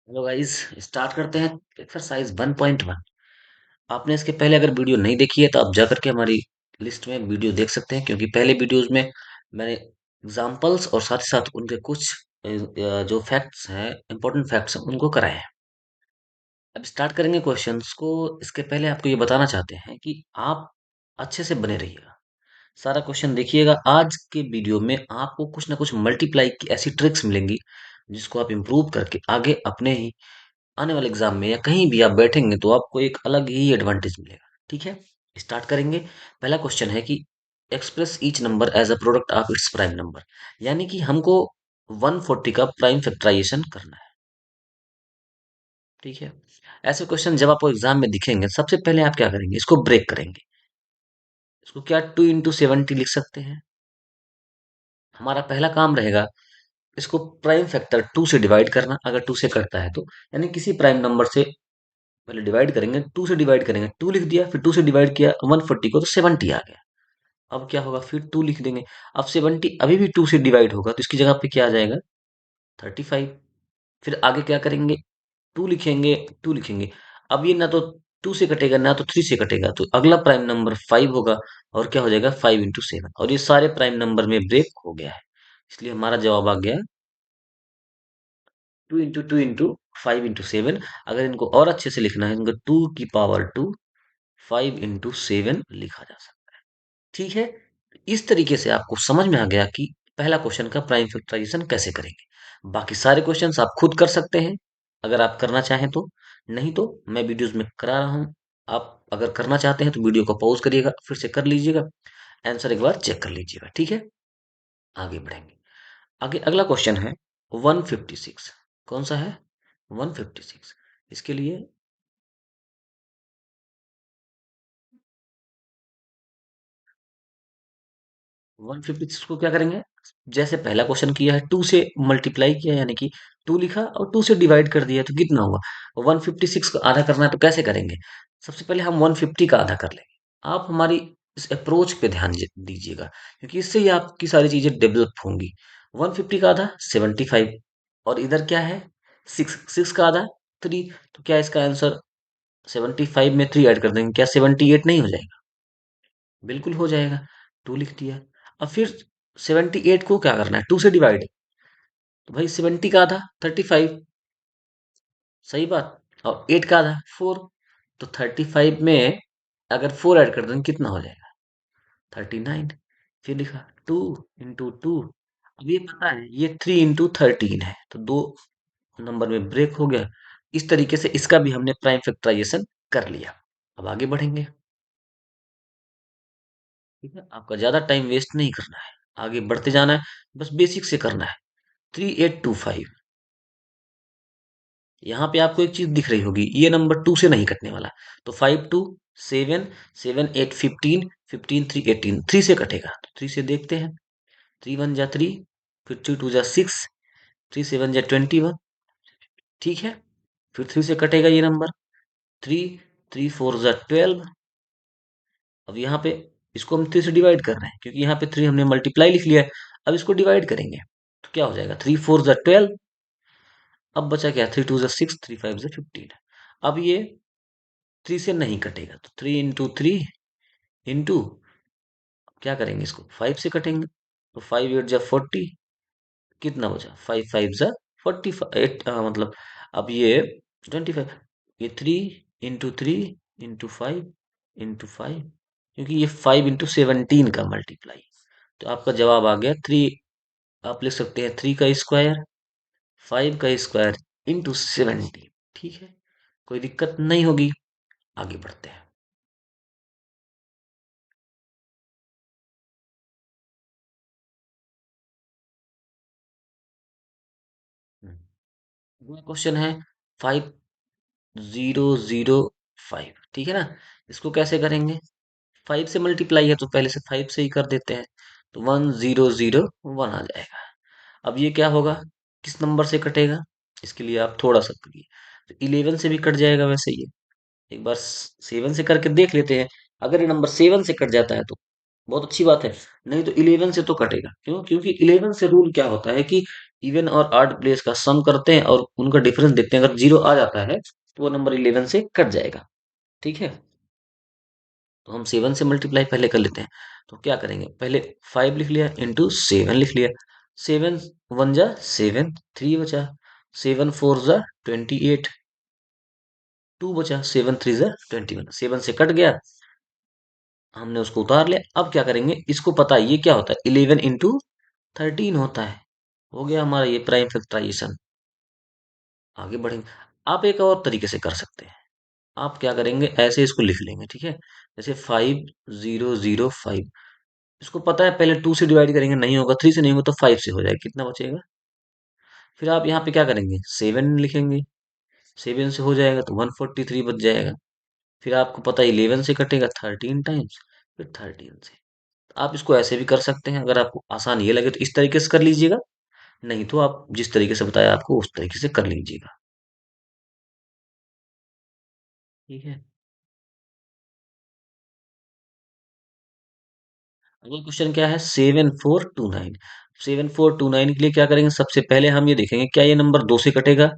Hello guys. Start करते हैं exercise 1.1। आपने इसके पहले अगर वीडियो नहीं देखी है तो आप जाकर के हमारी लिस्ट में वीडियो देख सकते हैं, क्योंकि पहले वीडियोस में मैंने एग्जांपल्स और साथ ही साथ उनके कुछ जो फैक्ट्स हैं, इंपॉर्टेंट फैक्ट्स हैं, उनको कराए हैं। अब स्टार्ट करेंगे क्वेश्चंस को। इसके पहले आपको ये बताना चाहते हैं कि आप अच्छे से बने रहिएगा, सारा क्वेश्चन देखिएगा। आज के वीडियो में आपको कुछ ना कुछ मल्टीप्लाई की ऐसी ट्रिक्स मिलेंगी जिसको आप इम्प्रूव करके आगे अपने ही आने वाले एग्जाम में या कहीं भी आप बैठेंगे तो आपको एक अलग ही एडवांटेज मिलेगा। ठीक है, स्टार्ट करेंगे। पहला क्वेश्चन है कि express each number as a product of its prime number, यानी कि हमको 140 का प्राइम फैक्टराइजेशन करना है। ठीक है, ऐसे क्वेश्चन जब आपको एग्जाम में दिखेंगे सबसे पहले आप क्या करेंगे, इसको ब्रेक करेंगे। इसको क्या 2 into 70 लिख सकते हैं। हमारा पहला काम रहेगा इसको प्राइम फैक्टर 2 से डिवाइड करना, अगर 2 से करता है तो, यानी किसी प्राइम नंबर से पहले डिवाइड करेंगे, 2 से डिवाइड करेंगे, 2 लिख दिया, फिर 2 से डिवाइड किया 140 को तो 70 आ गया। अब क्या होगा, फिर 2 लिख देंगे। अब 70 अभी भी 2 से डिवाइड होगा तो इसकी जगह पे क्या आ जाएगा, 35। फिर आगे क्या करेंगे, 2 लिखेंगे, 2 लिखेंगे। अब ये ना तो 2 से कटेगा ना तो 3 से कटेगा, तो अगला प्राइम नंबर 5 होगा। और क्या हो जाएगा, 5 into 7। और ये सारे प्राइम नंबर में ब्रेक हो गया है, इसलिए हमारा जवाब आ गया 2 into 2 into 5 into 7। अगर इनको और अच्छे से लिखना है, इनको 2 की पावर 2 5 into 7 लिखा जा सकता है। ठीक है, इस तरीके से आपको समझ में आ गया कि पहला क्वेश्चन का प्राइम फैक्टराइजेशन कैसे करेंगे। बाकी सारे क्वेश्चंस आप खुद कर सकते हैं अगर आप करना चाहें तो, नहीं तो मैं वीडियोस में करा रहा हूं। आप अगर करना चाहते हैं तो वीडियो को पॉज करिएगा, फिर से कर लीजिएगा, आंसर एक बार चेक कर लीजिएगा। ठीक है, आगे बढ़ेंगे। आगे अगला क्वेश्चन है 156। कौन सा है, 156। इसके लिए 156 को क्या करेंगे, जैसे पहला क्वेश्चन किया है 2 से मल्टीप्लाई किया, यानी कि 2 लिखा और 2 से डिवाइड कर दिया तो कितना हुआ। 156 को आधा करना है तो कैसे करेंगे, सबसे पहले हम 150 का आधा कर लेंगे। आप हमारी इस अप्रोच पे ध्यान दीजिएगा, क्योंकि इससे ही आपकी सारी चीजें डेवलप होंगी। 150 का आधा 75, और इधर क्या है, 6, 6 का आधा 3। तो क्या इसका आंसर, 75 में 3 ऐड कर देंगे, क्या 78 नहीं हो जाएगा, बिल्कुल हो जाएगा। 2 लिख दिया। अब फिर 78 को क्या करना है, 2 से डिवाइड, तो भाई 70 का आधा 35, सही बात। और 8 का आधा 4, तो 35 में अगर 4 ऐड कर दें कितना हो जाएगा, 39। फिर लिखा 2 into 2। अब ये पता है ये 3 into 13 है, तो दो नंबर में ब्रेक हो गया। इस तरीके से इसका भी हमने प्राइम फैक्टराइजेशन कर लिया। अब आगे बढ़ेंगे। ठीक है, आपका ज्यादा टाइम वेस्ट नहीं करना है, आगे बढ़ते जाना है, बस बेसिक से करना है। 3825, यहाँ पे आपको एक चीज दिख रही होगी, ये नंबर 2 से नहीं कटने वाला। तो 5 2 7, 7 8 15, 15 3 18, 3 से कटेगा तो 3 से देखते हैं। 3 1 जा 3, फिर 2 2 जा 6, 3 7 जा 21। ठीक है, फिर 3 से कटेगा ये नंबर। 3 3 4 जा 12। अब यहाँ पे इसको हम 3 से डिवाइड कर रहे हैं, क्योंकि यहाँ पे 3 हमने मल्टीप्लाई लिख लिया है। अब इसको डिवाइड करेंगे तो क्या हो जाएगा, 3 4 जा 12। अब बचा क्या, 3 2 जा 6, 3 5 जा 15। अब ये 3 से नहीं कटेगा, तो 3 into 3 into क्या करेंगे, इसको 5 से कटेंगे, तो 5 8 जा 40। कितना बचा, 5 5 जा 45, मतलब अब ये 25। ये 3 into 3 into 5 into 5, क्योंकि ये 5 into 17 का मल्टीप्लाई। तो आपका जवाब आ गया 3। आप लिख सकते हैं 3 का स्क्वायर, 5 का स्क्वायर into 17। ठीक है, कोई दिक्कत नहीं होगी। आगे बढ़ते हैं। अगला क्वेश्चन है 5005। ठीक है ना, इसको कैसे करेंगे, 5 से मल्टीप्लाई है तो पहले से 5 से ही कर देते हैं, तो 1001 आ जाएगा। अब ये क्या होगा, किस नंबर से कटेगा, इसके लिए आप थोड़ा सा करिए, तो 11 से भी कट जाएगा वैसे ये। एक बार 7 से करके देख लेते हैं। अगर ये नंबर 7 से कट जाता है तो बहुत अच्छी बात है, नहीं तो 11 से तो कटेगा। क्यों, क्योंकि 11 से रूल क्या होता है कि इवन और ऑड प्लेस का सम करते हैं और उनका डिफरेंस देखते हैं। अगर जीरो आ जाता है तो वो नंबर 11 से कट जाएगा। ठीक है, तो हम 7 से मल्टीप्लाई पहले कर लेते हैं। तो क्या करेंगे, पहले 5 लिख लिया इंटू 7 लिख लिया। 7 1 जा 7, 3 बचा। 7 4 जा 28, 2 बचा। 7 3 जा 21, 7 से कट गया, हमने उसको उतार लिया। अब क्या करेंगे, इसको पता है ये क्या होता है, 11 इंटू 13 होता है। हो गया हमारा ये प्राइम फैक्टराइजेशन। आगे बढ़ेंगे। आप एक और तरीके से कर सकते हैं। आप क्या करेंगे, ऐसे इसको लिख लेंगे, ठीक है। जैसे 5005, इसको पता है पहले 2 से डिवाइड करेंगे नहीं होगा, 3 से नहीं होगा तो 5 से हो जाएगा, कितना बचेगा। फिर आप यहाँ पे क्या करेंगे, 7 लिखेंगे। 7 से हो जाएगा तो 143 बच जाएगा। फिर आपको पता है 11 से कटेगा 13 टाइम्स, फिर 13 से। आप इसको ऐसे भी कर सकते हैं, अगर आपको आसान ये लगे तो इस तरीके से कर लीजिएगा, नहीं तो आप जिस तरीके से बताया आपको उस तरीके से कर लीजिएगा। ठीक है। अगला क्वेश्चन क्या है, 7429। 7429 के लिए क्या करेंगे, सबसे पहले हम ये देखेंगे क्या ये नंबर 2 से कटेगा।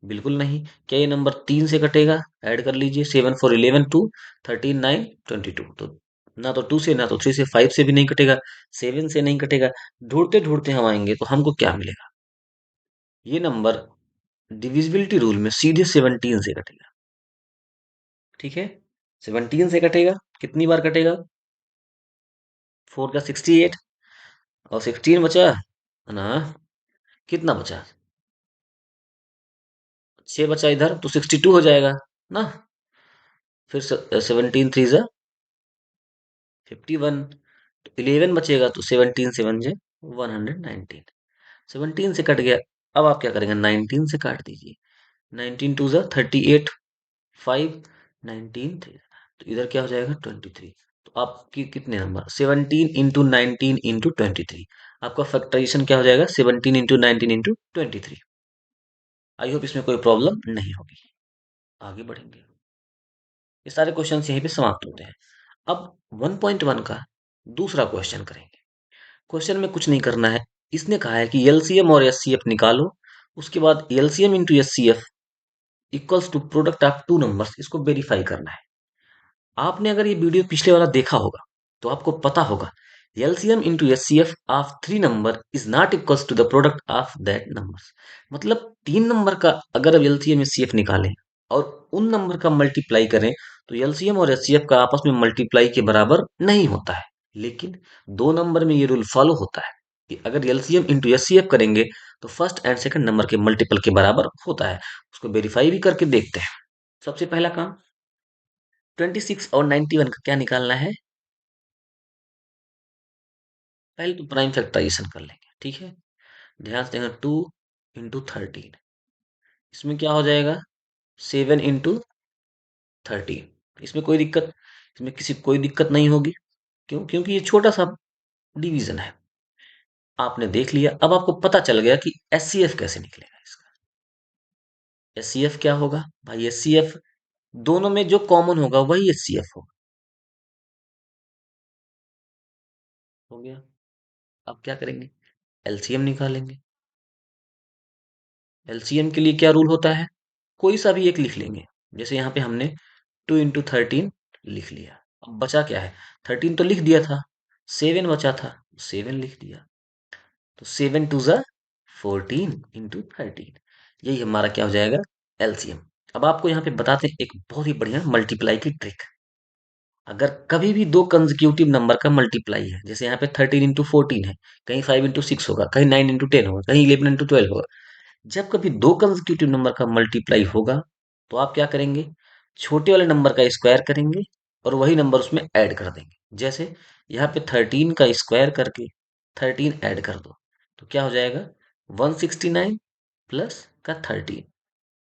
बिल्कुल नहीं। क्या ये नंबर 3 से कटेगा। ऐड कर लीजिए, 7 4 11 2, 13 9 22। तो ना तो 2 से, ना तो 3 से, 5 से भी नहीं कटेगा, 7 से नहीं कटेगा। ढूंढते ढूंढते हम आएंगे तो हमको क्या मिलेगा, ये नंबर डिविजिबिलिटी रूल में सीधे 17 से कटेगा। ठीक है, 17 से कटेगा। कितनी बार कटेगा, 4 का 68, और 16 बचा ना, कितना बचा, 6 बचा इधर तो 62 हो जाएगा ना। फिर 17 3 जा 51, तो 11 बचेगा तो 17 7 जे 119। 17 से कट गया। अब आप क्या करेंगे, 19 से काट दीजिए। 19 2 जा 38, 5, 19 3, तो इधर क्या हो जाएगा 23। तो आपकी कितने नंबर, 17 इंटू 19 इंटू 23। आपका फैक्टराइजेशन क्या हो जाएगा, 17 इंटू 19 इंटू 23। आई होप इसमें कोई प्रॉब्लम नहीं होगी। आगे बढ़ेंगे। ये सारे क्वेश्चन यहीं पे समाप्त होते हैं। अब 1.1 का दूसरा क्वेश्चन करेंगे। क्वेश्चन में कुछ नहीं करना है। इसने कहा है कि एलसीएम और एचसीएफ निकालो, उसके बाद LCM into HCF equals to product of two numbers, इसको वेरीफाई करना है। आपने अगर ये वीडियो पिछले वाला देखा होगा तो आपको पता होगा LCM into HCF of three number is not equals to the product of that numbers. मतलब 3 नंबर का अगर एलसीएम एचसीएफ निकालें और उन नंबर का मल्टीप्लाई करें तो एलसीएम और एचसीएफ का आपस में मल्टीप्लाई के बराबर नहीं होता है। लेकिन 2 नंबर में ये रूल फॉलो होता है कि अगर एलसीएम इंटू एचसीएफ करेंगे तो फर्स्ट एंड सेकंड नंबर के मल्टीपल के बराबर होता है। उसको वेरीफाई भी करके देखते हैं। सबसे पहला काम, 26 और 91 का क्या निकालना है। पहले तो प्राइम फैक्टराइजेशन कर लेंगे, ठीक है। ध्यान से देखना, 2 इंटू 13, इसमें क्या हो जाएगा, 7 इंटू 13। इसमें कोई दिक्कत, इसमें किसी कोई दिक्कत नहीं होगी। क्यों, क्योंकि ये छोटा सा डिवीजन है। आपने देख लिया, अब आपको पता चल गया कि एचसीएफ कैसे निकलेगा इसका। एचसीएफ क्या होगा भाई, एचसीएफ दोनों में जो कॉमन होगा वही एचसीएफ होगा। हो गया। अब क्या करेंगे, एलसीएम निकालेंगे। एलसीएम के लिए क्या रूल होता है, कोई सा भी एक लिख लेंगे। जैसे यहाँ पे हमने 2 इंटू 13 लिख लिया। अब बचा क्या है, 13 तो लिख दिया था, 7 बचा था, 7 लिख दिया। तो 7 2 जा 14 इंटू 13, यही हमारा क्या हो जाएगा, एलसीएम। अब आपको यहाँ पे बताते हैं एक बहुत ही बढ़िया मल्टीप्लाई की ट्रिक। अगर कभी भी दो कंसेक्यूटिव नंबर का मल्टीप्लाई है, जैसे यहाँ पे 13 इंटू 14 है, कहीं 5 इंटू 6 होगा, कहीं 9 इंटू 10 होगा, कहीं 11 इंटू 12 होगा। जब कभी दो कंसेक्यूटिव नंबर का मल्टीप्लाई होगा तो आप क्या करेंगे, छोटे वाले नंबर का स्क्वायर करेंगे और वही नंबर उसमें ऐड कर देंगे। जैसे यहाँ पे 13 का स्क्वायर करके 13 ऐड कर दो तो क्या हो जाएगा, 169 प्लस का 13,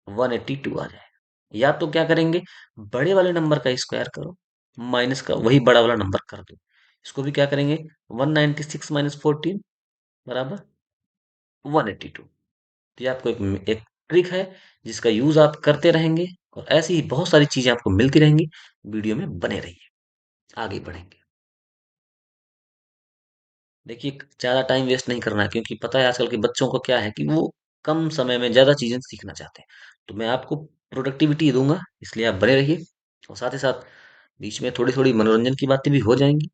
182 आ जाएगा। या तो क्या करेंगे, बड़े वाले नंबर का स्क्वायर करो, माइनस का वही बड़ा वाला नंबर कर दो। इसको भी क्या करेंगे, 196 - 14 बराबर 182। तो ये आपको एक ट्रिक है जिसका यूज आप करते रहेंगे और ऐसी ही बहुत सारी चीजें आपको मिलती रहेंगी। वीडियो में बने रहिए। आगे बढ़ेंगे। देखिए, ज़्यादा टाइम वेस्ट नहीं करना है, क्योंकि पता है आजकल के बच्चों को क्या है कि वो कम समय में ज़्यादा चीज़ें सीखना चाहते हैं। तो मैं आपको प्रोडक्टिविटी दूंगा, इसलिए आप बने रहिए। और साथ ही साथ बीच में थोड़ी थोड़ी मनोरंजन की बातें भी हो जाएंगी।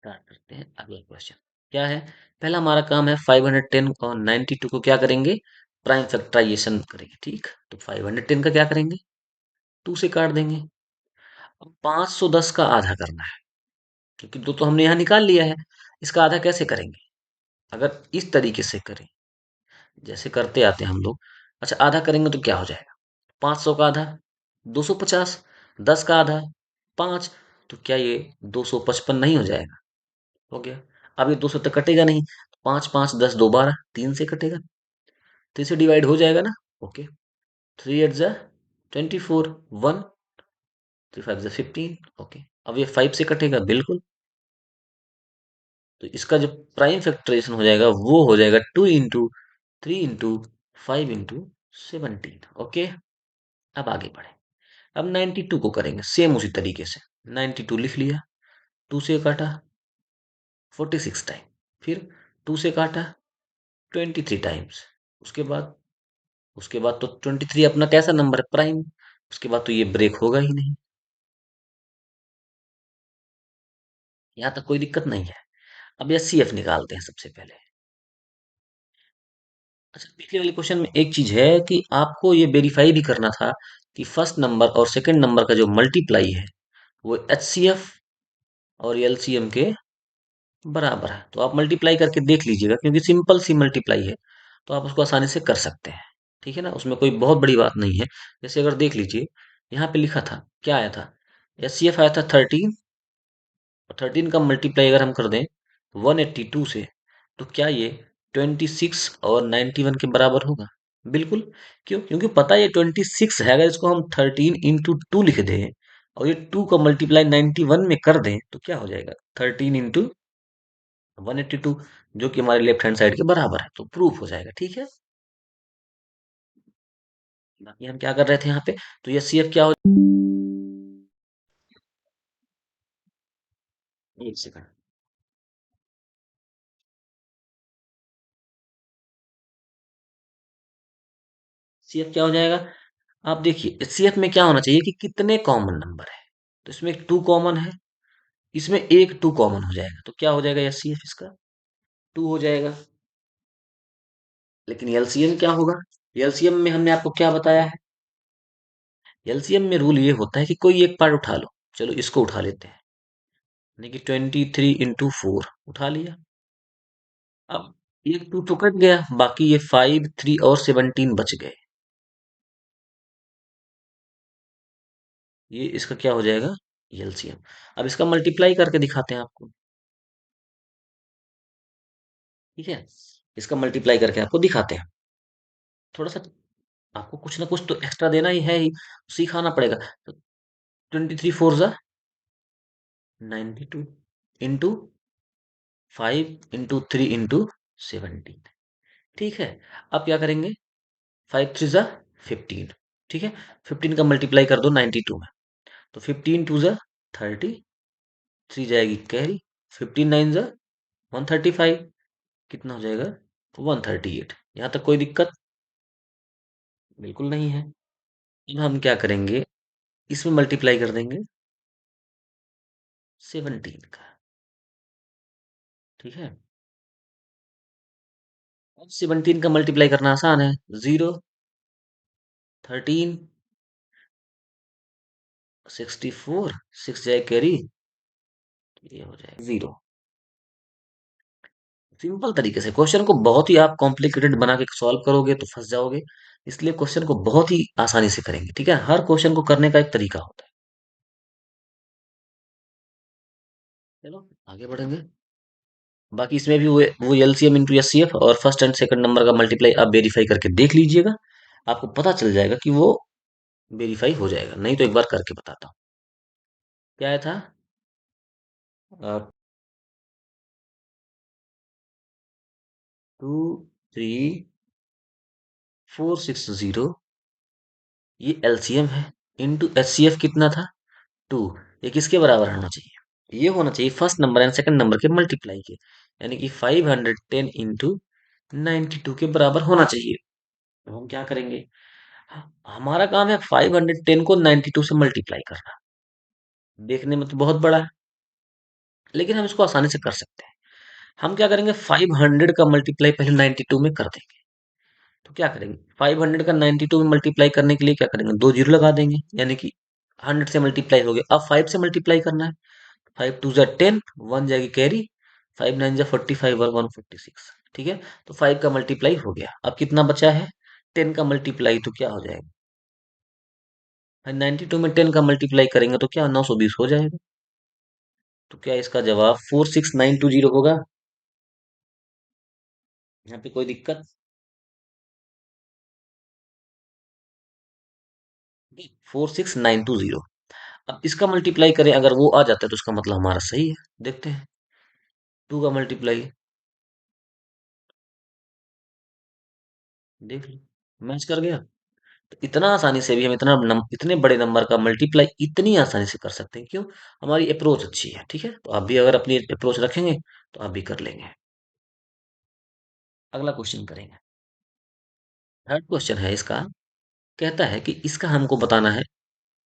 स्टार्ट करते हैं अगला क्वेश्चन। क्या है? पहला हमारा काम है 510 और 92 को क्या करेंगे? प्राइम फैक्टराइजेशन करेंगे, ठीक। तो 510 का क्या करेंगे? 2 से काट देंगे। अब 510 का आधा करना है, क्योंकि दो तो हमने यहाँ निकाल लिया है। इसका आधा कैसे करेंगे? अगर इस तरीके से करें, जैसे करते आते हैं हम लोग। अच्छा, आधा करेंगे तो क्या हो जाएगा? 500 का आधा 250, 10 का आधा 5। तो क्या ये 255 नहीं हो जाएगा? हो गया। अब ये 200 तक कटेगा नहीं, 5 5 10 2 12, 3 से कटेगा, 3 से डिवाइड हो जाएगा ना। ओके। 3 8 जा 24, 1 3 5 जा 15। ओके। अब ये 5 से कटेगा बिल्कुल। तो इसका जो प्राइम फैक्टराइजेशन हो जाएगा वो हो जाएगा 2 इंटू 3 इंटू 5 इंटू 17। ओके। अब आगे बढ़े। अब 92 को करेंगे सेम उसी तरीके से। 92 लिख लिया, 2 से काटा 46 टाइम, फिर 2 से काटा 23 टाइम्स। उसके बाद उसके बाद तो 23 अपना कैसा नंबर है? प्राइम। उसके बाद तो ये ब्रेक होगा ही नहीं। यहाँ तक कोई दिक्कत नहीं है। अब ये सी एफ निकालते हैं सबसे पहले। अच्छा, पिछले वाले क्वेश्चन में एक चीज है कि आपको ये वेरीफाई भी करना था कि फर्स्ट नंबर और सेकंड नंबर का जो मल्टीप्लाई है वो एच सी एफ और एल सी एम के बराबर है। तो आप मल्टीप्लाई करके देख लीजिएगा, क्योंकि सिंपल सी मल्टीप्लाई है, तो आप उसको आसानी से कर सकते हैं। ठीक है ना, उसमें कोई बहुत बड़ी बात नहीं है। जैसे अगर देख लीजिए, यहाँ पे लिखा था, क्या आया था? एच सी एफ आया था 13, और 13 का मल्टीप्लाई अगर हम कर दें 182 से, तो क्या ये 26 और 91 के बराबर होगा? बिल्कुल। क्यों? क्योंकि पता है ये 26 है, अगर इसको हम 13 इंटू टू लिख दें और ये 2 का मल्टीप्लाई 91 में कर दें तो क्या हो जाएगा? 13 इंटू 182, जो कि हमारे लेफ्ट हैंड साइड के बराबर है, तो प्रूफ हो जाएगा। ठीक है। बाकी हम क्या कर रहे थे यहाँ पे? तो ये सी एफ क्या हो, एक सेकंड। सी एफ क्या हो जाएगा? आप देखिए, सी एफ में क्या होना चाहिए कि कितने कॉमन नंबर है। तो इसमें एक 2 कॉमन है, इसमें एक 2 कॉमन हो जाएगा, तो क्या हो जाएगा एच सी एफ इसका? 2 हो जाएगा। लेकिन एलसीएम क्या होगा? एलसीएम में हमने आपको क्या बताया है? एलसीएम में रूल ये होता है कि कोई एक पार्ट उठा लो। चलो इसको उठा लेते हैं, यानी कि 23 इंटू 4 उठा लिया। अब एक 2 तो कट गया, बाकी ये 5 3 और 17 बच गए। ये इसका क्या हो जाएगा? एलसीएम। अब इसका मल्टीप्लाई करके दिखाते हैं आपको। ठीक है, इसका मल्टीप्लाई करके आपको दिखाते हैं। थोड़ा सा आपको कुछ ना कुछ तो एक्स्ट्रा देना ही है ही, सिखाना पड़ेगा। तो 23 4 जा 92 इंटू 5 इंटू 3 इंटू 17। ठीक है। अब क्या करेंगे? 5 3 जा 15। ठीक है। 15 का मल्टीप्लाई कर दो 92 में, तो 15 2 जा 30, 3 जाएगी कैरी, 15 9 जा 135। कितना हो जाएगा? 138। यहाँ तक कोई दिक्कत बिल्कुल नहीं है। अब हम क्या करेंगे? इसमें मल्टीप्लाई कर देंगे 17 का। ठीक है। अब 17 का मल्टीप्लाई करना आसान है। 0 13 64, 6 जाए कैरी, ये हो जाएगा 0। सिंपल तरीके से क्वेश्चन को बहुत ही आप कॉम्प्लिकेटेड बना के सॉल्व करोगे तो फंस जाओगे। इसलिए क्वेश्चन को बहुत ही आसानी से करेंगे। ठीक है, हर क्वेश्चन को करने का एक तरीका होता है। चलो आगे बढ़ेंगे। बाकी इसमें भी वो एलसीएम इंटू एचसीएफ और फर्स्ट एंड सेकंड नंबर का मल्टीप्लाई आप वेरीफाई करके देख लीजिएगा। आपको पता चल जाएगा कि वो वेरीफाई हो जाएगा, नहीं तो एक बार करके बताता हूँ। क्या है था? 2 3 4 6 0, ये एलसीएम है। इंटू एचसीएफ कितना था? 2। ये किसके बराबर होना चाहिए? ये होना चाहिए first number and second number के मल्टीप्लाई के, यानी कि 510 इंटू 92 के बराबर होना चाहिए। तो हम क्या करेंगे, हमारा काम है 510 को 92 से मल्टीप्लाई करना। देखने में तो बहुत बड़ा है, लेकिन हम इसको आसानी से कर सकते हैं। हम क्या करेंगे, 500 का मल्टीप्लाई पहले 92 में कर देंगे। तो क्या करेंगे, 500 का 92 में मल्टीप्लाई करने के लिए क्या करेंगे, दो जीरो लगा देंगे, यानी कि 100 से मल्टीप्लाई हो गया। अब 5 से मल्टीप्लाई करना है, 5 टू जा 10, 1 जाएगी कैरी, 5 9 जा 45 और 146। ठीक है, तो 5 का मल्टीप्लाई हो गया। अब कितना बचा है, 10 का मल्टीप्लाई, तो क्या हो जाएगा, 92 में 10 का मल्टीप्लाई करेंगे तो क्या 920 हो जाएगा। तो क्या इसका जवाब 46920 होगा। यहाँ पे कोई दिक्कत, 46920। अब इसका मल्टीप्लाई करें, अगर वो आ जाता है तो उसका मतलब हमारा सही है। देखते हैं, 2 का मल्टीप्लाई, देख लो, मैच कर गया। तो इतना आसानी से भी हम इतने बड़े नंबर का मल्टीप्लाई इतनी आसानी से कर सकते हैं, क्यों, हमारी अप्रोच अच्छी है। ठीक है, तो आप भी अगर अपनी अप्रोच रखेंगे तो आप भी कर लेंगे। अगला क्वेश्चन करेंगे। थर्ड क्वेश्चन है इसका, कहता है कि इसका हमको बताना है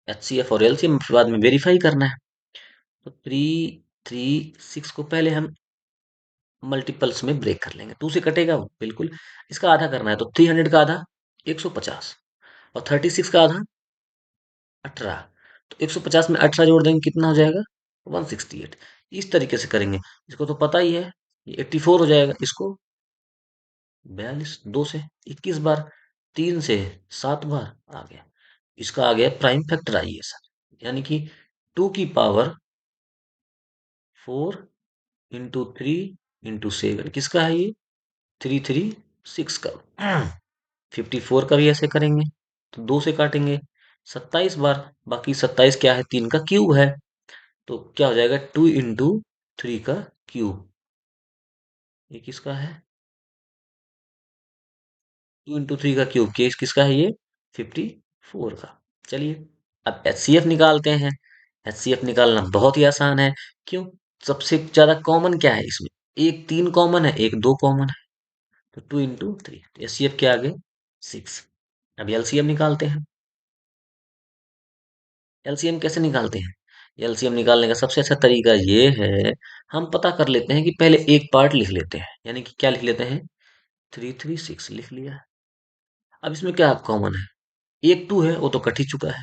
एचसीएफ और एलसीएम, फिर बाद में वेरीफाई करना है। तो 3 3 6 को पहले हम मल्टीपल्स में ब्रेक कर लेंगे, 2 से कटेगा वो बिल्कुल। इसका आधा करना है, तो 300 का आधा 150, और 36 का आधा 18। तो 150 में 18 जोड़ देंगे, कितना हो जाएगा, 168। इस तरीके से करेंगे। इसको तो पता ही है, ये 84 हो जाएगा। इसको 42, 2 से 21 बार, 3 से 7 बार आ गया। इसका आ गया प्राइम फैक्टराइजेशन, यानी कि 2 की पावर 4 इंटू 3 इंटू 7, किसका है ये, 3 3 6 का। 54 का भी ऐसे करेंगे, तो 2 से काटेंगे 27 बार, बाकी 27 क्या है, 3 का क्यूब है। तो क्या हो जाएगा, 2 इंटू 3 का क्यूब, ये किसका है, 2 इंटू 3 का क्यूब, केस किसका है ये, 54 का। चलिए, अब एचसीएफ निकालते हैं। एचसीएफ निकालना बहुत ही आसान है, क्यों, सबसे ज्यादा कॉमन क्या है इसमें, एक 3 कॉमन है, एक 2 कॉमन है। तो 2 इंटू 3, एचसीएफ के आगे 6। अब एलसीएम निकालते हैं। एलसीएम कैसे निकालते हैं, एलसीएम निकालने का सबसे अच्छा तरीका ये है, हम पता कर लेते हैं कि पहले एक पार्ट लिख लेते हैं, यानी कि क्या लिख लेते हैं, 3 3 6 लिख लिया। अब इसमें क्या कॉमन है, एक 2 है, वो तो कट ही चुका है।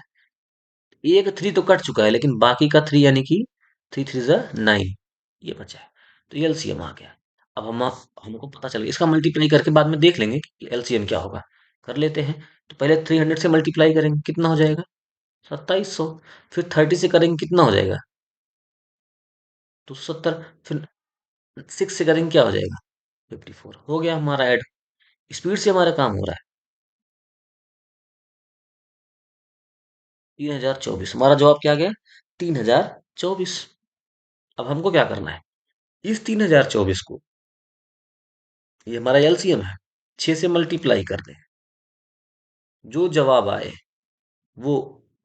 एक 3 तो कट चुका है, लेकिन बाकी का 3, यानी कि 3 3 जा 9, ये बचा है। तो ये एलसीएम आ गया। अब हमको पता चल गया, इसका मल्टीप्लाई करके बाद में देख लेंगे कि एलसीएम क्या होगा। कर लेते हैं। तो पहले 300 से मल्टीप्लाई करेंगे, कितना हो जाएगा, 2700। फिर 30 से करेंगे, कितना हो जाएगा, 270। फिर 6 से करेंगे, क्या हो जाएगा, 54। हो गया हमारा ऐड, स्पीड से हमारा काम हो रहा है। 3024, हमारा जवाब क्या आ गया, 3024। अब हमको क्या करना है, इस 3024 को, ये हमारा एलसीएम है, 6 से मल्टीप्लाई कर दें। जो जवाब आए वो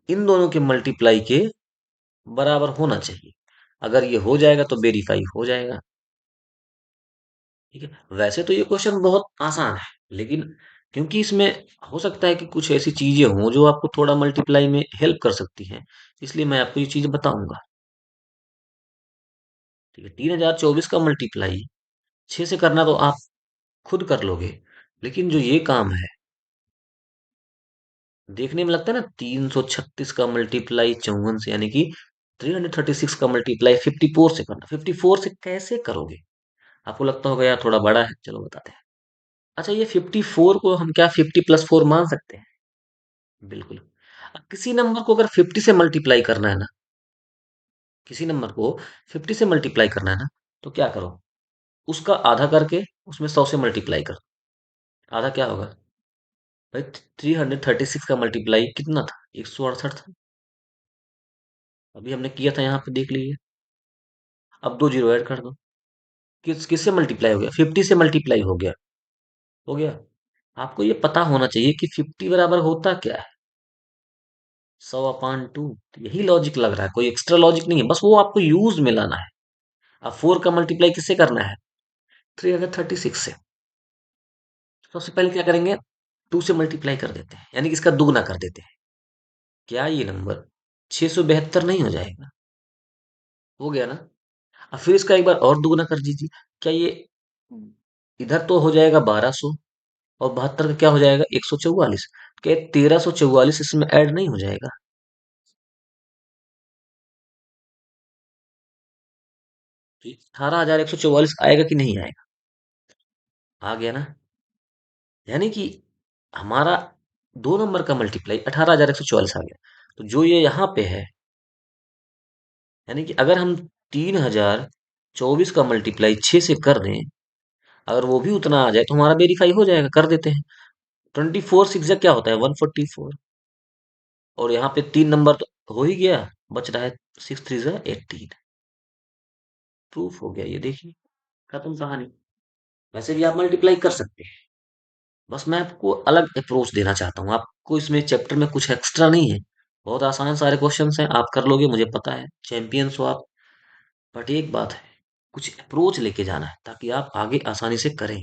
इन दोनों के मल्टीप्लाई के बराबर होना चाहिए। अगर ये हो जाएगा तो वेरीफाई हो जाएगा। ठीक है, वैसे तो ये क्वेश्चन बहुत आसान है, लेकिन क्योंकि इसमें हो सकता है कि कुछ ऐसी चीजें हों जो आपको थोड़ा मल्टीप्लाई में हेल्प कर सकती हैं, इसलिए मैं आपको ये चीज बताऊंगा। ठीक है, 3024 का मल्टीप्लाई 6 से करना तो आप खुद कर लोगे, लेकिन जो ये काम है, देखने में लगता है ना, 336 का मल्टीप्लाई 54 से, यानी कि 336 का मल्टीप्लाई 54 से करना, 54 से कैसे करोगे, आपको लगता होगा यार थोड़ा बड़ा है, चलो बताते हैं। अच्छा, ये 54 को हम क्या 50 + 4 मान सकते हैं, बिल्कुल। अब किसी नंबर को अगर 50 से मल्टीप्लाई करना है ना, किसी नंबर को 50 से मल्टीप्लाई करना है ना, तो क्या करो, उसका आधा करके उसमें 100 से मल्टीप्लाई कर, आधा क्या होगा भाई, 336 का मल्टीप्लाई कितना था, 168 था। अभी हमने किया था, यहाँ पे देख लीजिए। अब दो जीरो ऐड कर दो, किससे मल्टीप्लाई हो गया, 50 से मल्टीप्लाई हो गया, हो गया। आपको ये पता होना चाहिए कि 50 बराबर होता क्या है, 100/2। यही लॉजिक लग रहा है, कोई एक्स्ट्रा लॉजिक नहीं है, बस वो आपको यूज में लाना है। अब 4 का मल्टीप्लाई किससे करना है? 336 से। सबसे पहले क्या करेंगे? 2 से मल्टीप्लाई कर देते हैं, यानी कि इसका दुगना कर देते हैं। क्या ये नंबर 672 नहीं हो जाएगा? हो गया ना? अब फिर इसका एक बार और दुगना कर दीजिए। क्या ये इधर तो हो जाएगा 1200, और 72 का क्या हो जाएगा? 144। क्या 1344 इसमें ऐड नहीं हो जाएगा? तो 18,144 आएगा कि नहीं आएगा? आ गया ना? यानी कि हमारा 2 नंबर का मल्टीप्लाई 18,144 आ गया। तो जो ये यहाँ पे है, यानी कि अगर हम 3024 का मल्टीप्लाई 6 से कर दें, अगर वो भी उतना आ जाए तो हमारा वेरीफाई हो जाएगा, कर देते हैं। 24 6 क्या होता है? 144। और यहाँ पे 3 नंबर तो हो ही गया, बच रहा है 6 3 18। प्रूफ हो गया, ये देखिए, खत्म कहानी। वैसे भी आप मल्टीप्लाई कर सकते हैं, बस मैं आपको अलग अप्रोच देना चाहता हूँ। आपको इसमें चैप्टर में कुछ एक्स्ट्रा नहीं है, बहुत आसान सारे क्वेश्चंस हैं, आप कर लोगे, मुझे पता है, चैंपियंस हो आप। बट एक बात है, कुछ अप्रोच लेके जाना है ताकि आप आगे आसानी से करें।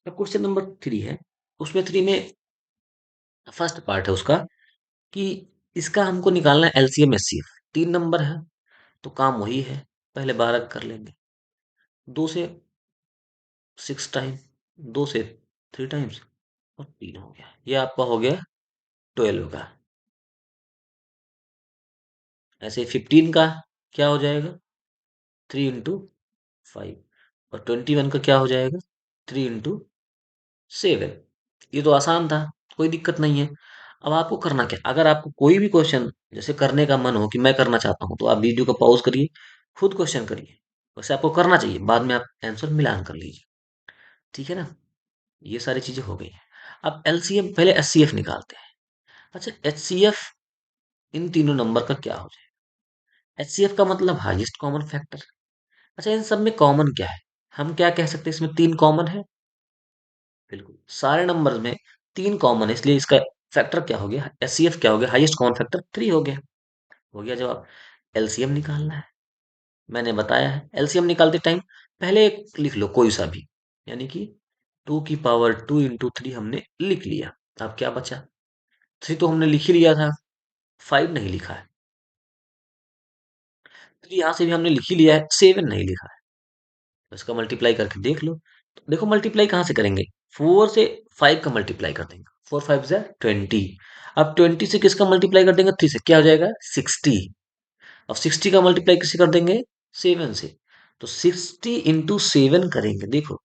अब क्वेश्चन नंबर 3 है, उसमें 3 में फर्स्ट पार्ट है उसका, कि इसका हमको निकालना है एलसीएम एचसीएफ। 3 नंबर है तो काम वही है, पहले 12 कर लेंगे। 2 से 6 टाइम, 2 से 3 टाइम्स, और 3 हो गया, ये आपका हो गया 12 का। ऐसे 15 का क्या हो जाएगा? 3 into 5। और 21 का क्या हो जाएगा? 3 into 7। ये तो आसान था, कोई दिक्कत नहीं है। अब आपको करना क्या, अगर आपको कोई भी क्वेश्चन जैसे करने का मन हो कि मैं करना चाहता हूँ, तो आप वीडियो को पॉज करिए, खुद क्वेश्चन करिए। वैसे आपको करना चाहिए, बाद में आप आंसर मिलान कर लीजिए। ठीक है ना? ये सारी चीजें हो गई हैं। अब एलसीएम, पहले एचसीएफ निकालते हैं। अच्छा, एचसीएफ इन तीनों नंबर का क्या हो जाएगा? एचसीएफ का मतलब हाईएस्ट कॉमन फैक्टर। अच्छा, इन सब में कॉमन क्या है? हम क्या कह सकते हैं, इसमें 3 कॉमन है। बिल्कुल, सारे नंबर में 3 कॉमन है, इसलिए इसका फैक्टर क्या हो गया? एचसीएफ क्या हो गया? हाईएस्ट कॉमन फैक्टर 3 हो गया। हो गया जवाब। एलसीएम निकालना है, मैंने बताया है। एलसीएम निकालते टाइम पहले एक लिख लो कोई सा भी, यानी कि 2 की पावर 2 into 3 हमने लिख लिया। अब क्या बचा? 3 तो हमने लिख ही लिया था, 5 नहीं लिखा है। 3 यहाँ से भी हमने लिख ही लिया है, 7 नहीं लिखा है। तो इसका मल्टीप्लाई करके देख लो। तो देखो मल्टीप्लाई कहाँ से करेंगे? 4 से 5 का मल्टीप्लाई कर देंगे। 4 5 जा 20। अब 20 से किसका मल्टीप्लाई कर देंगे? 3 से, क्या हो जाएगा? 60। अब 60 का मल्टीप्लाई किससे कर देंगे? 7 से। तो 60 into 7 करेंगे, देखो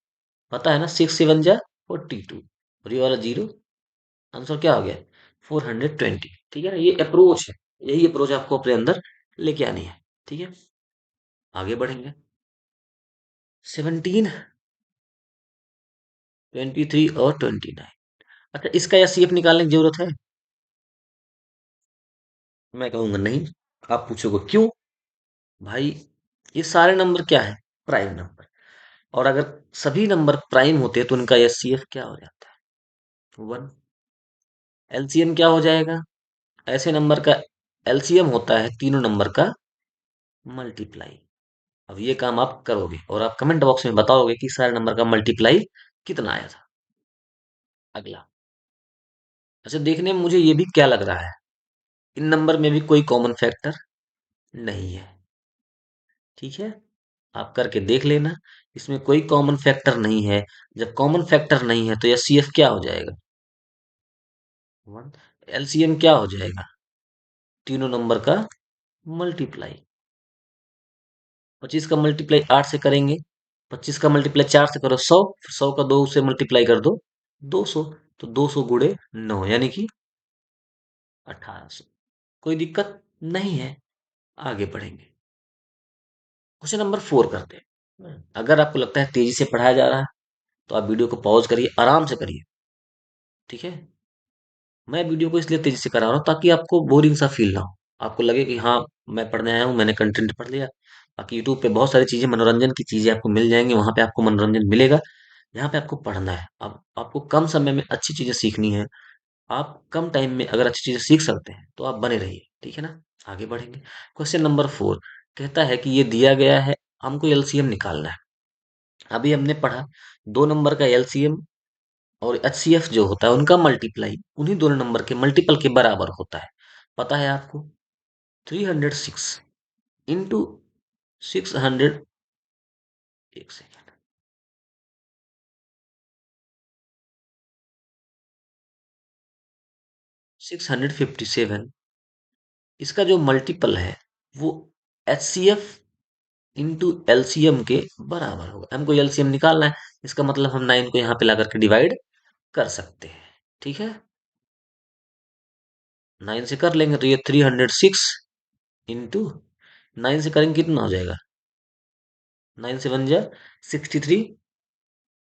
पता है ना, 6 7 जा 42। और ये वाला जीरो, आंसर क्या हो गया? 420। ठीक है ना? ये अप्रोच है, यही अप्रोच आपको अपने अंदर लेके आनी है। ठीक है, आगे बढ़ेंगे। 17, 23 और 29। अच्छा, इसका या सीएफ निकालने की जरूरत है? मैं कहूंगा नहीं। आप पूछोगे क्यों? भाई, ये सारे नंबर क्या है? Prime number. और अगर सभी नंबर प्राइम होते हैं तो उनका एचसीएफ क्या हो जाता है? 1। एलसीएम क्या हो जाएगा? ऐसे नंबर का एलसीएम होता है तीनों नंबर का मल्टीप्लाई। अब ये काम आप करोगे और आप कमेंट बॉक्स में बताओगे कि सारे नंबर का मल्टीप्लाई कितना आया था। अगला, अच्छा, देखने में मुझे ये भी क्या लग रहा है, इन नंबर में भी कोई कॉमन फैक्टर नहीं है। ठीक है, आप करके देख लेना, इसमें कोई कॉमन फैक्टर नहीं है। जब कॉमन फैक्टर नहीं है तो यह सीएफ क्या हो जाएगा? 1। एलसीएम क्या हो जाएगा? तीनों नंबर का मल्टीप्लाई। 25 का मल्टीप्लाई 8 से करेंगे, 25 का मल्टीप्लाई 4 से करो 100, 100 का 2 से मल्टीप्लाई कर दो 200। तो 200 × 9 यानी कि 1800। कोई दिक्कत नहीं है, आगे बढ़ेंगे। क्वेश्चन नंबर 4 करते हैं। अगर आपको लगता है तेजी से पढ़ाया जा रहा है तो आप वीडियो को पॉज करिए, आराम से करिए। ठीक है, मैं वीडियो को इसलिए तेजी से करा रहा हूँ ताकि आपको बोरिंग सा फील ना हो, आपको लगे कि हाँ, मैं पढ़ने आया हूँ, मैंने कंटेंट पढ़ लिया। बाकी यूट्यूब पे बहुत सारी चीजें, मनोरंजन की चीजें आपको मिल जाएंगी, वहां पे आपको मनोरंजन मिलेगा। यहाँ पे आपको पढ़ना है। अब आपको कम समय में अच्छी चीजें सीखनी है, आप कम टाइम में अगर अच्छी चीजें सीख सकते हैं तो आप बने रहिए, ठीक है ना। आगे बढ़ेंगे। क्वेश्चन नंबर 4 कहता है कि ये दिया गया है, हमको एलसीएम निकालना है। अभी हमने पढ़ा 2 नंबर का एलसीएम और एचसीएफ जो होता है उनका मल्टीप्लाई उन्हीं दोनों नंबर के मल्टीपल के बराबर होता है। पता है आपको 306 इंटू 600, एक सेकेंड, 657, इसका जो मल्टीपल है वो H C F into LCM के बराबर होगा। हमको एलसीएम निकालना है, इसका मतलब हम 9 को यहाँ पे ला करके डिवाइड कर सकते हैं, ठीक है। 9 से कर लेंगे तो ये 306 इंटू 9 से करेंगे कितना हो जाएगा, 9 से बन जाए 63,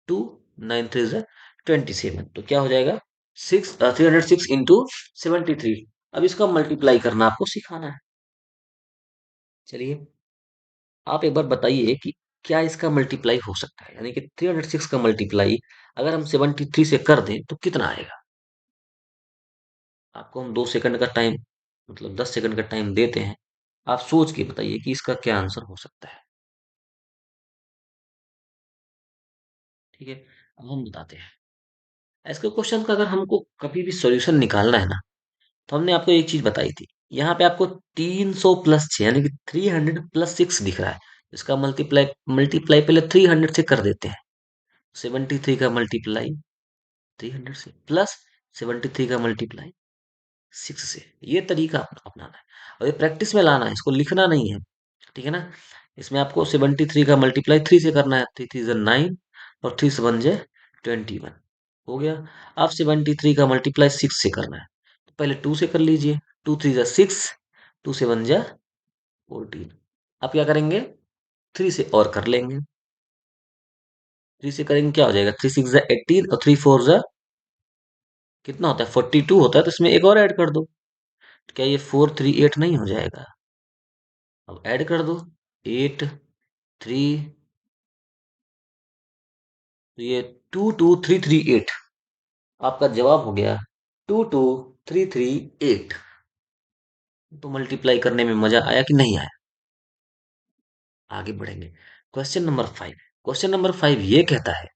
टू 9 3 जा 27, तो क्या हो जाएगा 306 इंटू 73। अब इसका मल्टीप्लाई करना आपको सिखाना है। चलिए आप एक बार बताइए कि क्या इसका मल्टीप्लाई हो सकता है, यानी कि 306 का मल्टीप्लाई अगर हम 73 से कर दें तो कितना आएगा। आपको हम 2 सेकंड का टाइम, मतलब 10 सेकंड का टाइम देते हैं। आप सोच के बताइए कि इसका क्या आंसर हो सकता है। ठीक है, अब हम बताते हैं। इसके क्वेश्चन का अगर हमको कभी भी सॉल्यूशन निकालना है ना, तो हमने आपको एक चीज बताई थी। यहाँ पे आपको 300 प्लस 6 यानी कि 300 प्लस 6 दिख रहा है। इसका मल्टीप्लाई मल्टीप्लाई पहले 300 से कर देते हैं। 73 का मल्टीप्लाई 300 से प्लस 73 का मल्टीप्लाई 6 से, ये तरीका अपनाना है। और ये प्रैक्टिस में लाना है, इसको लिखना नहीं है, ठीक है ना। इसमें आपको 73 का मल्टीप्लाई 3 से करना है, 3 3 9 और 3 से बन जाए 21, हो गया। अब 73 का मल्टीप्लाई 6 से करना है, तो पहले 2 से कर लीजिए, 2 3 जा 6, 2 से बन जाए 14। अब क्या करेंगे, 3 से और कर लेंगे, 3 से करेंगे क्या हो जाएगा, 3 6 जा 18 और 3 4 जा कितना होता है 42 होता है, तो इसमें एक और ऐड कर दो। तो क्या ये 438 नहीं हो जाएगा। अब ऐड कर दो 8 3, तो ये 22338 आपका जवाब हो गया, 22338। तो मल्टीप्लाई करने में मजा आया कि नहीं आया। आगे बढ़ेंगे। क्वेश्चन नंबर 5 ये कहता है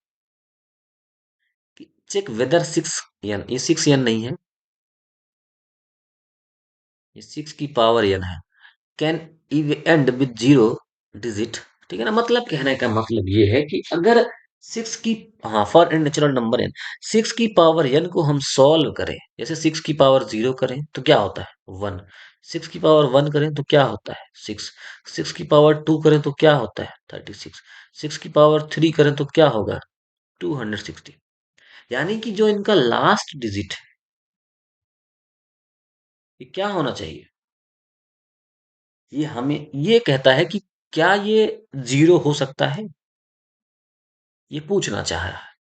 कि चेक वेदर 6n, ये 6n नहीं है, ये 6 की पावर n है, कैन एंड विद 0 डिजिट। ठीक है ना, मतलब कहने का मतलब ये है कि अगर 6 की, हाँ, for n natural number n, 6 की पावर n को हम सॉल्व करें, जैसे 6 की पावर 0 करें तो क्या होता है 1, 6 की पावर 1 करें तो क्या होता है 6, 6 की पावर 2 करें तो क्या होता है 36, 6 की पावर 3 करें तो क्या होगा 260। यानी कि जो इनका लास्ट डिजिट है ये क्या होना चाहिए, ये हमें ये कहता है कि क्या ये 0 हो सकता है, ये पूछना चाह रहा है।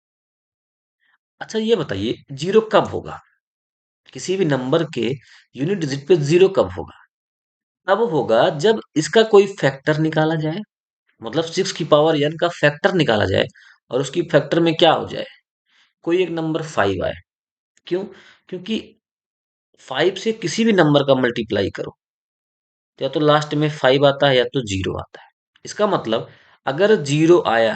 अच्छा ये बताइए 0 कब होगा, किसी भी नंबर के यूनिट डिजिट पे 0 कब होगा। तब होगा जब इसका कोई फैक्टर निकाला जाए, मतलब 6 की पावर n का फैक्टर निकाला जाए और उसकी फैक्टर में क्या हो जाए, कोई एक नंबर 5 आए। क्यों, क्योंकि 5 से किसी भी नंबर का मल्टीप्लाई करो, या तो लास्ट में 5 आता है या तो 0 आता है। इसका मतलब अगर 0 आया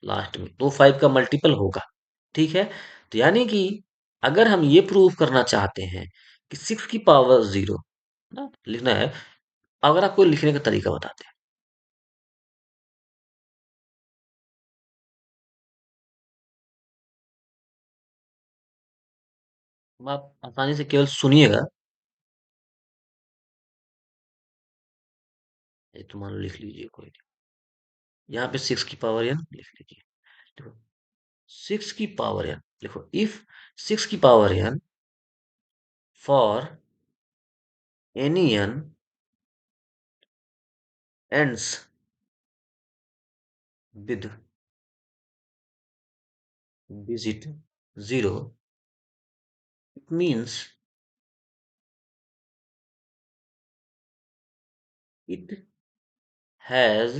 लास्ट में तो 5 का मल्टीपल होगा, ठीक है। तो यानी कि अगर हम ये प्रूव करना चाहते हैं कि 6 की पावर 0 ना लिखना है, अगर आपको लिखने का तरीका बताते हैं। अब आप आसानी से केवल सुनिएगा। ये तो मान लो लिख लीजिए कोई नहीं। यहाँ पे 6 की पावर n लिख लीजिए। देखो 6 की पावर n, देखो इफ 6 की power n for any n ends with digit 0, it means it has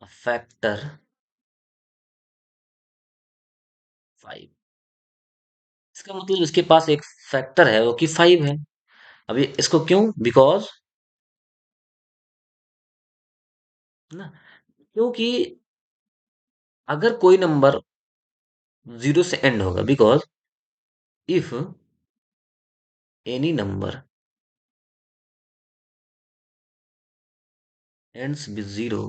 a factor 5। इसका मतलब इसके पास एक फैक्टर है वो कि 5 है। अभी इसको क्यों? बिकॉज ना, क्योंकि अगर कोई नंबर जीरो से एंड होगा, because if any number ends with zero,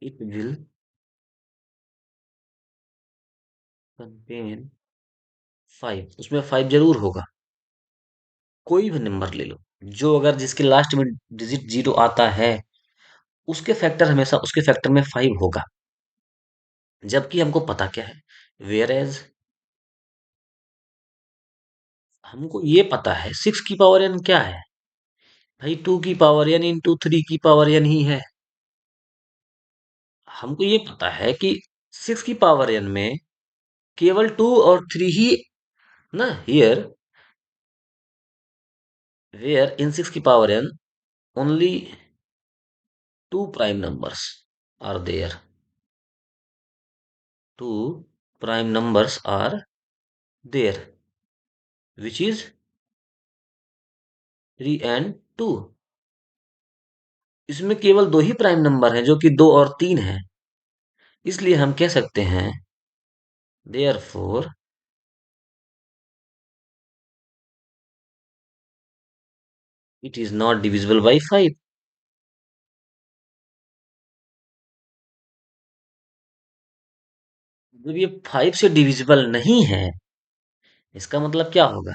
it will contain 5। उसमें 5 जरूर होगा। कोई भी नंबर ले लो, जो अगर जिसके लास्ट में डिजिट जीरो आता है, उसके फैक्टर हमेशा उसके फैक्टर में 5 होगा। जबकि हमको पता क्या है, वेयर एज हमको ये पता है 6 की पावर n क्या है। भाई 2 की पावर n इंटू 3 की पावर n ही है। हमको ये पता है कि 6 की पावर n में केवल 2 और 3 ही ना, हियर वेयर इन 6 की power n only 2 prime numbers are there. 2 prime numbers are there, which is 3 and 2। इसमें केवल दो ही प्राइम नंबर हैं, जो कि 2 और 3 हैं। इसलिए हम कह सकते हैं therefore it is not divisible by 5। जब ये 5 से डिविजिबल नहीं है, इसका मतलब क्या होगा?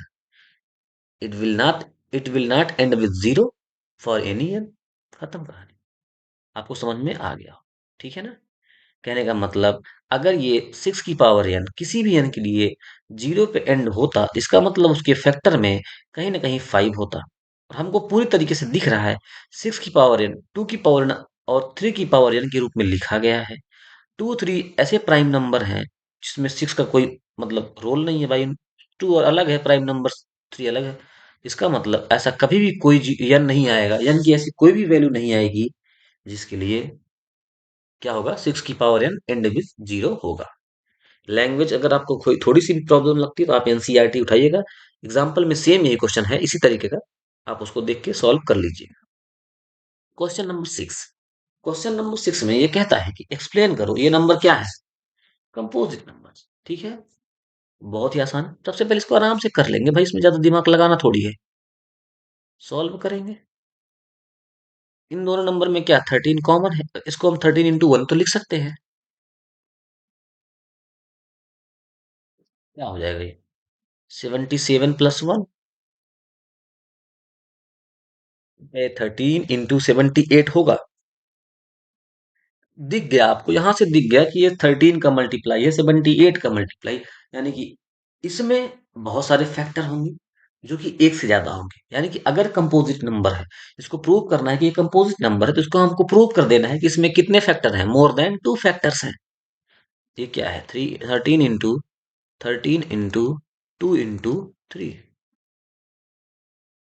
It will not it will not end with zero for any n. खत्म कहानी। आपको समझ में आ गया हो, ठीक है ना? कहने का मतलब, अगर ये 6 की पावर n किसी भी n के लिए जीरो पे एंड होता, इसका मतलब उसके फैक्टर में कहीं ना कहीं 5 होता। और हमको पूरी तरीके से दिख रहा है 6 की पावर n 2 की पावर n और 3 की पावर n के रूप में लिखा गया है। 2 3 ऐसे प्राइम नंबर हैं जिसमें 6 का कोई मतलब रोल नहीं है भाई। 2 और अलग है प्राइम नंबर, 3 अलग है। इसका मतलब ऐसा कभी भी कोई n नहीं आएगा, n की ऐसी कोई भी वैल्यू नहीं आएगी जिसके लिए क्या होगा, 6 की power n and with zero होगा। लैंग्वेज अगर आपको कोई थोड़ी सी भी प्रॉब्लम लगती है तो आप एनसीईआरटी उठाइएगा। एग्जाम्पल में सेम यही क्वेश्चन है इसी तरीके का, आप उसको देख के सॉल्व कर लीजिए। Question number 6। क्वेश्चन नंबर 6 में ये कहता है कि एक्सप्लेन करो ये नंबर क्या है। कंपोजिट नंबर, ठीक है। बहुत ही आसान है। सबसे पहले इसको आराम से कर लेंगे भाई, इसमें ज्यादा दिमाग लगाना थोड़ी है। सॉल्व करेंगे। इन दोनों नंबर में क्या 13 कॉमन है, इसको हम 13 इंटू 1 तो लिख सकते हैं। क्या हो जाएगा ये? 77 प्लस 1 13 इंटू 78 होगा। दिख गया आपको, यहां से दिख गया कि ये 13 का मल्टीप्लाई है 78 का मल्टीप्लाई। यानी कि इसमें बहुत सारे फैक्टर होंगे जो कि एक से ज्यादा होंगे। यानी कि अगर कंपोजिट नंबर है, इसको प्रूव करना है कि ये कंपोजिट नंबर है, तो इसको हमको प्रूव कर देना है कि इसमें कितने फैक्टर हैं, मोर देन 2 फैक्टर्स हैं। ये क्या है, 13 इंटू 2 इंटू 3।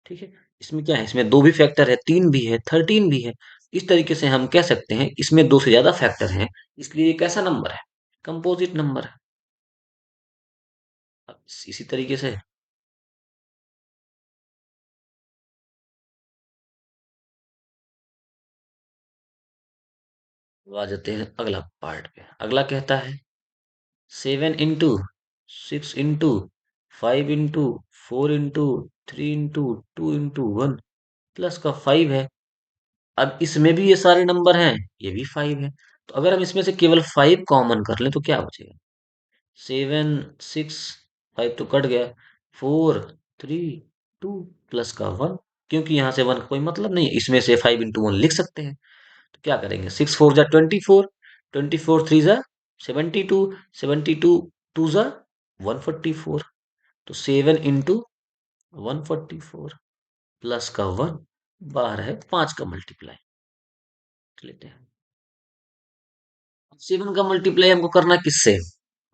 ठीक है। इसमें क्या है, इसमें दो भी फैक्टर है, 3 भी है, 13 भी है। इस तरीके से हम कह सकते हैं इसमें दो से ज्यादा फैक्टर हैं, इसलिए ये कैसा नंबर है, कंपोजिट नंबर है। अब इसी तरीके से आ जाते हैं अगला पार्ट पे। अगला कहता है 7 into 6 into 5 into 4 into 2 into 1 plus का 5 है। अब इसमें भी ये सारे नंबर हैं, ये भी 5 है। तो अगर हम इसमें से केवल 5 कॉमन कर लें तो क्या बचेगा? 7 6, 5 तो कट गया, 4 3 2 प्लस का 1। क्योंकि यहाँ से 1 का कोई मतलब नहीं है, इसमें से 5 इंटू 1 लिख सकते हैं। तो क्या करेंगे, 6 4 जा 24, 24 3 जा 72, 72 2 जा 144। तो 7 इंटू 144 प्लस का 1, बाहर है 5 का मल्टीप्लाई लेते हैं। 7 का मल्टीप्लाई हमको करना किससे,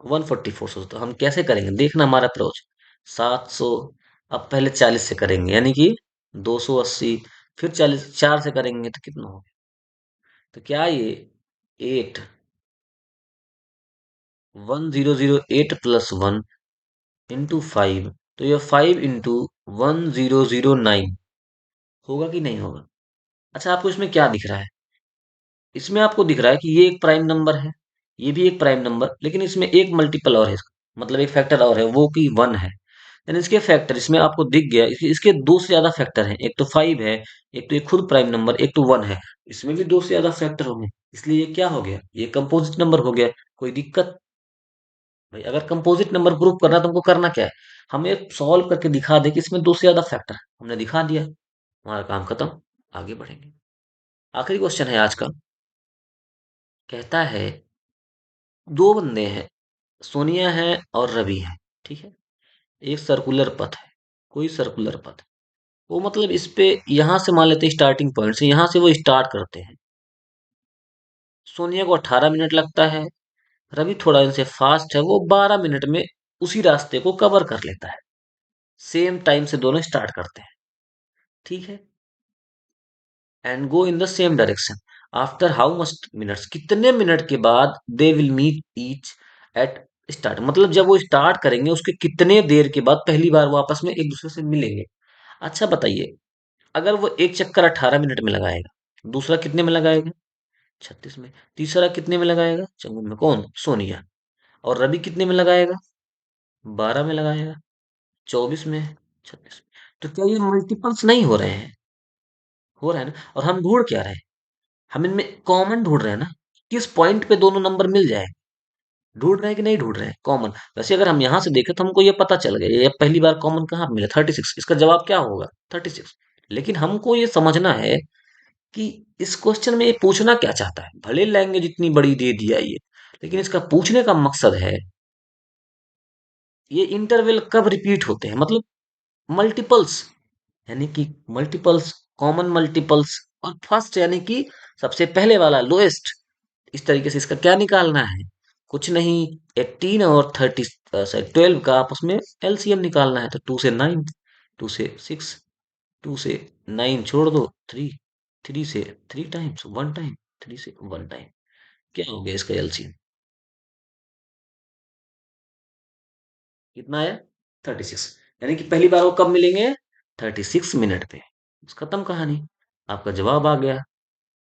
144 से। तो हम कैसे करेंगे, देखना हमारा अप्रोच। 700, अब पहले 40 से करेंगे, यानी कि 280। फिर 40 4 से करेंगे तो कितना होगा? तो क्या ये 8 1008 प्लस 1 इंटू 5, तो यह 5 इंटू 1009 होगा कि नहीं होगा? अच्छा, आपको इसमें क्या दिख रहा है? इसमें आपको दिख रहा है कि ये एक प्राइम नंबर है, ये भी एक प्राइम नंबर, लेकिन इसमें एक मल्टीपल और है इसका, मतलब एक फैक्टर और है, वो कि 1 है। यानी इसके फैक्टर इसमें आपको दिख गया, इसके दो से ज्यादा फैक्टर हैं, एक तो 5 है, एक तो ये खुद प्राइम नंबर, एक तो 1 है। इसमें भी दो से ज्यादा फैक्टर होंगे, इसलिए ये क्या हो गया? ये कंपोजिट नंबर हो गया। कोई दिक्कत? भाई, अगर कंपोजिट नंबर प्रूफ करना है, तो हमको करना क्या है? हमें सॉल्व करके दिखा दे कि इसमें दो से ज्यादा फैक्टर है। हमने दिखा दिया, हमारा काम खत्म। आगे बढ़ेंगे। आखिरी क्वेश्चन है आज का। कहता है, दो बंदे हैं, सोनिया है और रवि है, ठीक है। एक सर्कुलर पथ है, कोई सर्कुलर पथ, वो मतलब इस पे यहां से मान लेते हैं स्टार्टिंग पॉइंट से, यहां से वो स्टार्ट करते हैं। सोनिया को 18 मिनट लगता है, रवि थोड़ा इनसे फास्ट है, वो 12 मिनट में उसी रास्ते को कवर कर लेता है। सेम टाइम से दोनों स्टार्ट करते हैं, ठीक है। And go in the same direction after how much minutes, कितने मिनट के बाद they will meet each at start, मतलब जब वो स्टार्ट करेंगे उसके कितने देर के बाद पहली बार वो आपस में एक दूसरे से मिलेंगे। अच्छा बताइए, अगर वो एक चक्कर 18 मिनट में लगाएगा, दूसरा कितने में लगाएगा? 36 में। तीसरा कितने में लगाएगा? चंगुल में कौन? सोनिया। और रवि कितने में लगाएगा? 12 में लगाएगा। 24 में। 36 में। तो क्या ये मल्टीपल्स नहीं हो रहे हैं? हो रहा है ना। और हम ढूंढ क्या रहे हैं? हम इनमें कॉमन ढूंढ रहे हैं ना, किस पॉइंट पे दोनों नंबर मिल जाए। ढूंढ रहे हैं कि नहीं ढूंढ रहे हैं कॉमन? वैसे अगर हम यहां से देखें तो हमको ये पता चल गया, ये पहली बार कॉमन कहाँ पे मिला? 36। इसका जवाब क्या होगा? 36। लेकिन हमको ये समझना है कि इस क्वेश्चन में ये पूछना क्या चाहता है। भले लैंग्वेज इतनी बड़ी दे दिया ये, लेकिन इसका पूछने का मकसद है, ये इंटरवल कब रिपीट होते हैं, मतलब मल्टीपल्स, यानी कि मल्टीपल्स, कॉमन मल्टीपल्स, और फर्स्ट यानी कि सबसे पहले वाला, लोएस्ट। इस तरीके से इसका क्या निकालना है? कुछ नहीं, 18 और 30, सॉरी 12 का आपस में एलसीएम निकालना है। तो 2 से 9, 2 से 6, 2 से 9 छोड़ दो, 3, 3 से 3 टाइम्स 1 टाइम, 3 से 1 टाइम। क्या हो गया इसका एलसीएम? कितना आया? 36। यानी कि पहली बार वो कब मिलेंगे? 36 मिनट पे। बस खत्म कहानी। आपका जवाब आ गया,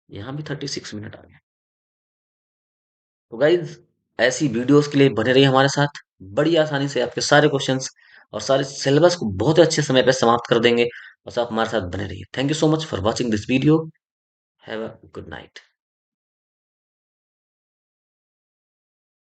यहाँ भी 36 मिनट आ गया। तो गाइज, ऐसी वीडियोस के लिए बने रहिए हमारे साथ। बड़ी आसानी से आपके सारे क्वेश्चंस और सारे सिलेबस को बहुत अच्छे समय पे समाप्त कर देंगे। बस आप हमारे साथ बने रहिए। Thank you so much for watching this video. Have a good night.